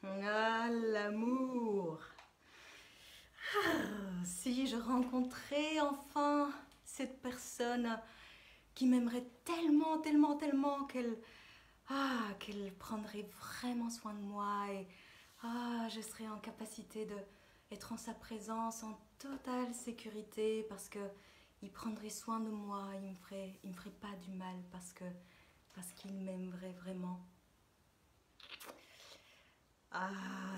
Ah, l'amour. Si je rencontrais enfin cette personne qui m'aimerait tellement, tellement, tellement qu'elle prendrait vraiment soin de moi et je serais en capacité de être en sa présence en totale sécurité parce que il prendrait soin de moi, il me ferait pas du mal parce qu'il m'aimerait vraiment.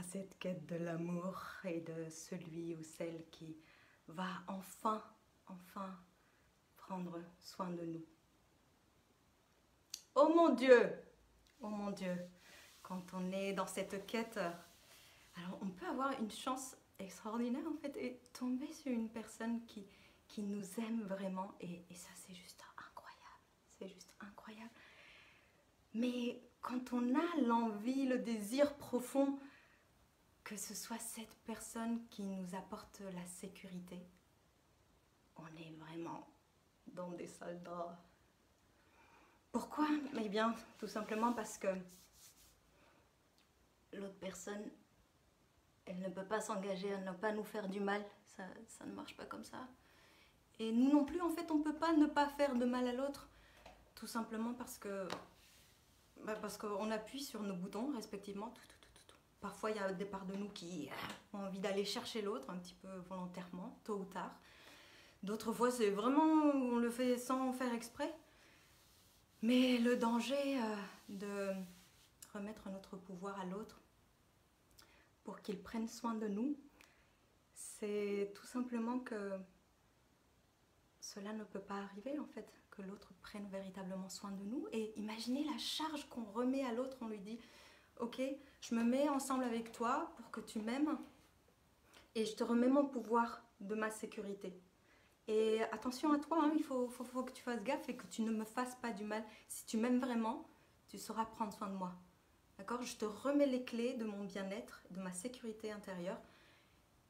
Cette quête de l'amour et de celui ou celle qui va enfin, enfin prendre soin de nous. Oh mon Dieu! Oh mon Dieu! Quand on est dans cette quête, alors on peut avoir une chance extraordinaire en fait et tomber sur une personne qui nous aime vraiment et ça c'est juste incroyable. C'est juste incroyable. Mais quand on a l'envie, le désir profond que ce soit cette personne qui nous apporte la sécurité, on est vraiment dans des soldats. Pourquoi? Eh bien, tout simplement parce que l'autre personne, elle ne peut pas s'engager à ne pas nous faire du mal. Ça ne marche pas comme ça. Et nous non plus, en fait, on ne peut pas ne pas faire de mal à l'autre. Tout simplement parce qu'on appuie sur nos boutons, respectivement. Parfois, il y a des parts de nous qui ont envie d'aller chercher l'autre, un petit peu volontairement, tôt ou tard. D'autres fois, c'est vraiment, on le fait sans faire exprès. Mais le danger de remettre notre pouvoir à l'autre pour qu'il prenne soin de nous, c'est tout simplement que cela ne peut pas arriver en fait, que l'autre prenne véritablement soin de nous. Et imaginez la charge qu'on remet à l'autre, on lui dit « Ok, je me mets ensemble avec toi pour que tu m'aimes et je te remets mon pouvoir de ma sécurité. Et attention à toi, hein, il faut que tu fasses gaffe et que tu ne me fasses pas du mal. Si tu m'aimes vraiment, tu sauras prendre soin de moi. D'accord? Je te remets les clés de mon bien-être, de ma sécurité intérieure.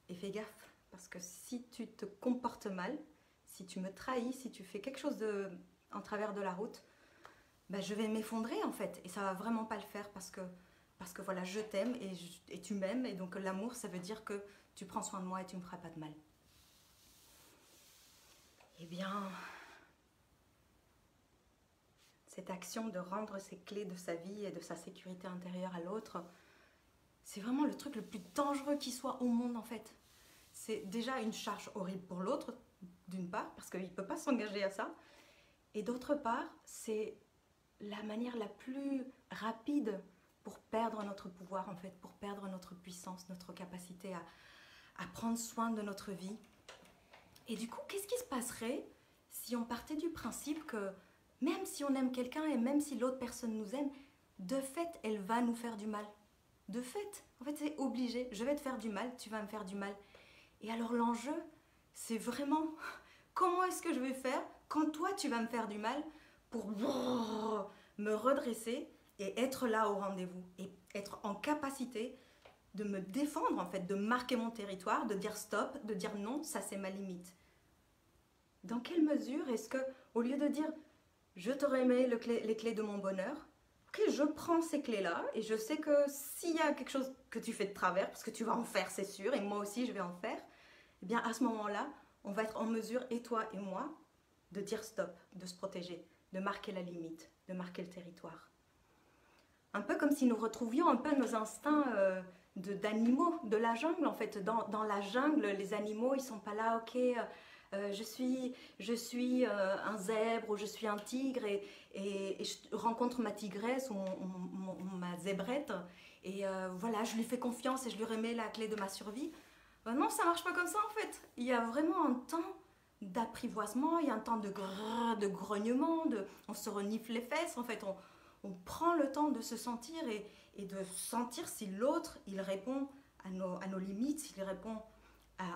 Et fais gaffe, parce que si tu te comportes mal, si tu me trahis, si tu fais quelque chose en travers de la route, ben je vais m'effondrer en fait. Et ça va vraiment pas le faire parce que voilà, je t'aime et tu m'aimes. Et donc l'amour, ça veut dire que tu prends soin de moi et tu me feras pas de mal. Eh bien, cette action de rendre ses clés de sa vie et de sa sécurité intérieure à l'autre, c'est vraiment le truc le plus dangereux qui soit au monde en fait. C'est déjà une charge horrible pour l'autre, d'une part, parce qu'il ne peut pas s'engager à ça. Et d'autre part, c'est la manière la plus rapide pour perdre notre pouvoir en fait, pour perdre notre puissance, notre capacité à prendre soin de notre vie. Et du coup, qu'est-ce qui se passerait si on partait du principe que même si on aime quelqu'un et même si l'autre personne nous aime, de fait, elle va nous faire du mal. De fait, en fait, c'est obligé. Je vais te faire du mal, tu vas me faire du mal. Et alors l'enjeu, c'est vraiment comment est-ce que je vais faire quand toi, tu vas me faire du mal pour me redresser et être là au rendez-vous et être en capacité de me défendre, en fait, de marquer mon territoire, de dire stop, de dire non, ça c'est ma limite. Dans quelle mesure est-ce que, au lieu de dire je te remets les clés de mon bonheur, ok, je prends ces clés-là et je sais que s'il y a quelque chose que tu fais de travers, parce que tu vas en faire, c'est sûr, et moi aussi je vais en faire, eh bien à ce moment-là, on va être en mesure, et toi et moi, de dire stop, de se protéger, de marquer la limite, de marquer le territoire. Un peu comme si nous retrouvions un peu nos instincts d'animaux, de la jungle en fait. Dans la jungle, les animaux, ils sont pas là, ok, je suis un zèbre ou je suis un tigre et je rencontre ma tigresse ou ma zébrette et voilà, je lui fais confiance et je lui remets la clé de ma survie. Ben non, ça marche pas comme ça en fait. Il y a vraiment un temps d'apprivoisement, il y a un temps de grognement, on se renifle les fesses en fait, on prend le temps de se sentir et de sentir si l'autre il répond à nos limites, s'il répond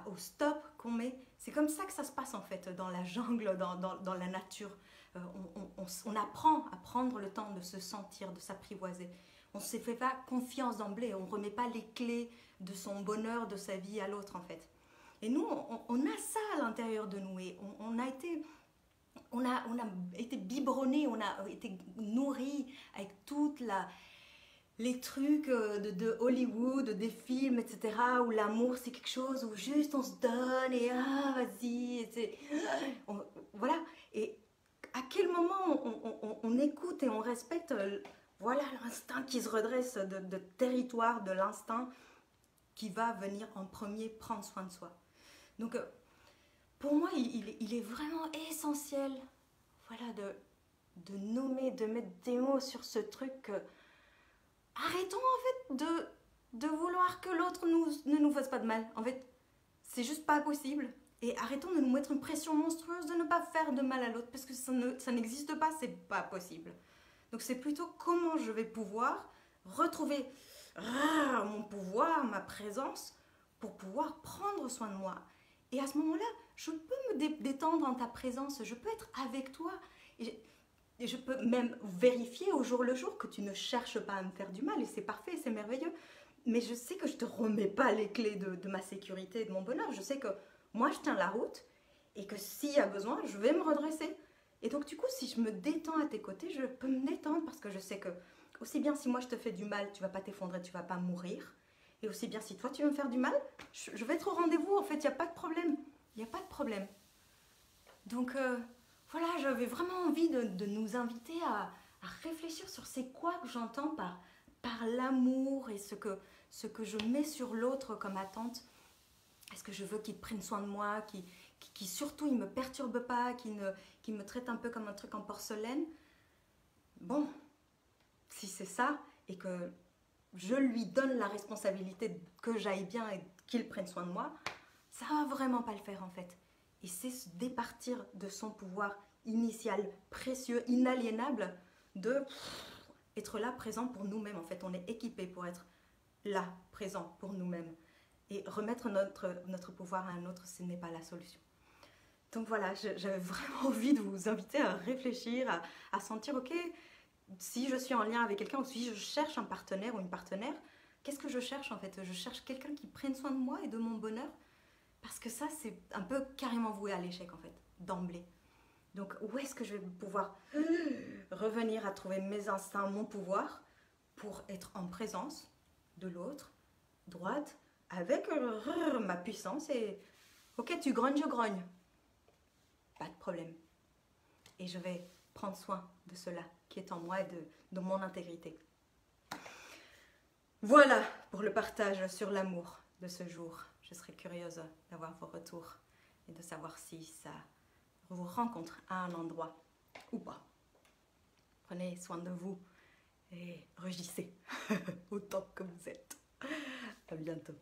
au stop qu'on met. C'est comme ça que ça se passe en fait dans la jungle, dans la nature. On apprend à prendre le temps de se sentir, de s'apprivoiser. On ne se fait pas confiance d'emblée, on ne remet pas les clés de son bonheur, de sa vie à l'autre en fait. Et nous, on a ça à l'intérieur de nous et on a été biberonné, on a été nourri avec toute les trucs de Hollywood, des films, etc., où l'amour c'est quelque chose où juste on se donne et ah vas-y, voilà. Et à quel moment on écoute et on respecte voilà l'instinct qui se redresse de territoire, de l'instinct qui va venir en premier prendre soin de soi. Donc pour moi, il est vraiment essentiel voilà, de nommer, de mettre des mots sur ce truc. Arrêtons en fait de vouloir que l'autre ne nous fasse pas de mal. En fait, c'est juste pas possible. Et arrêtons de nous mettre une pression monstrueuse de ne pas faire de mal à l'autre parce que ça n'existe pas, c'est pas possible. Donc c'est plutôt comment je vais pouvoir retrouver mon pouvoir, ma présence pour pouvoir prendre soin de moi. Et à ce moment-là, je peux me détendre en ta présence, je peux être avec toi. Et je peux même vérifier au jour le jour que tu ne cherches pas à me faire du mal et c'est parfait, c'est merveilleux. Mais je sais que je ne te remets pas les clés de ma sécurité et de mon bonheur. Je sais que moi, je tiens la route et que s'il y a besoin, je vais me redresser. Et donc, du coup, si je me détends à tes côtés, je peux me détendre parce que je sais que, aussi bien si moi je te fais du mal, tu vas pas t'effondrer, tu vas pas mourir. Et aussi bien si toi tu veux me faire du mal, je vais être au rendez-vous. En fait, il n'y a pas de problème. Il n'y a pas de problème. Donc, voilà, j'avais vraiment envie de nous inviter à réfléchir sur c'est quoi que j'entends par l'amour et ce que je mets sur l'autre comme attente. Est-ce que je veux qu'il prenne soin de moi, qui surtout il me perturbe pas, qui me traite un peu comme un truc en porcelaine? Bon, si c'est ça et que je lui donne la responsabilité que j'aille bien et qu'il prenne soin de moi, ça va vraiment pas le faire en fait. Et c'est se départir de son pouvoir initial, précieux, inaliénable, de être là présent pour nous-mêmes. En fait, on est équipé pour être là, présent pour nous-mêmes. Et remettre notre pouvoir à un autre, ce n'est pas la solution. Donc voilà, j'avais vraiment envie de vous inviter à réfléchir, à sentir, ok, si je suis en lien avec quelqu'un ou si je cherche un partenaire ou une partenaire, qu'est-ce que je cherche en fait? Je cherche quelqu'un qui prenne soin de moi et de mon bonheur parce que ça, c'est un peu carrément voué à l'échec en fait, d'emblée. Donc où est-ce que je vais pouvoir revenir à trouver mes instincts, mon pouvoir pour être en présence de l'autre, droite, avec ma puissance et ok, tu grognes, je grogne. Pas de problème. Et je vais prendre soin de cela qui est en moi et de mon intégrité. Voilà pour le partage sur l'amour de ce jour. Je serais curieuse d'avoir vos retours et de savoir si ça vous rencontre à un endroit ou pas. Prenez soin de vous et rugissez autant que vous êtes. À bientôt.